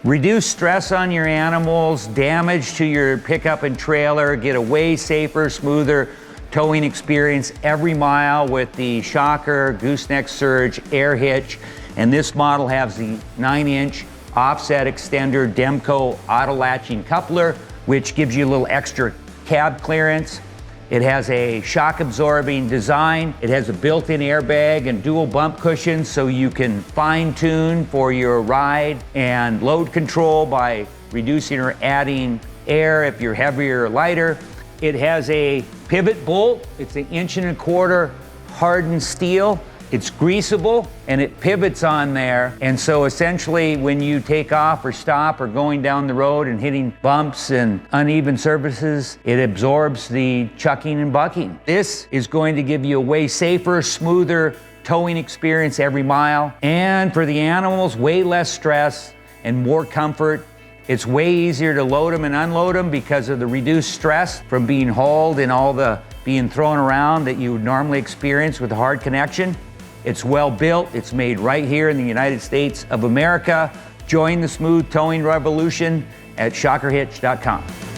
Reduce stress on your animals, damage to your pickup and trailer, get a way safer, smoother towing experience every mile with the Shocker Gooseneck Surge Air Hitch. And this model has the 9-inch offset extender Demco auto latching coupler, which gives you a little extra cab clearance. It has a shock absorbing design. It has a built-in airbag and dual bump cushions so you can fine tune for your ride and load control by reducing or adding air if you're heavier or lighter. It has a pivot bolt. It's 1.25 inch hardened steel. It's greasable and it pivots on there. And so essentially when you take off or stop or going down the road and hitting bumps and uneven surfaces, it absorbs the chucking and bucking. This is going to give you a way safer, smoother towing experience every mile. And for the animals, way less stress and more comfort. It's way easier to load them and unload them because of the reduced stress from being hauled and all the being thrown around that you would normally experience with a hard connection. It's well built, it's made right here in the United States of America. Join the smooth towing revolution at shockerhitch.com.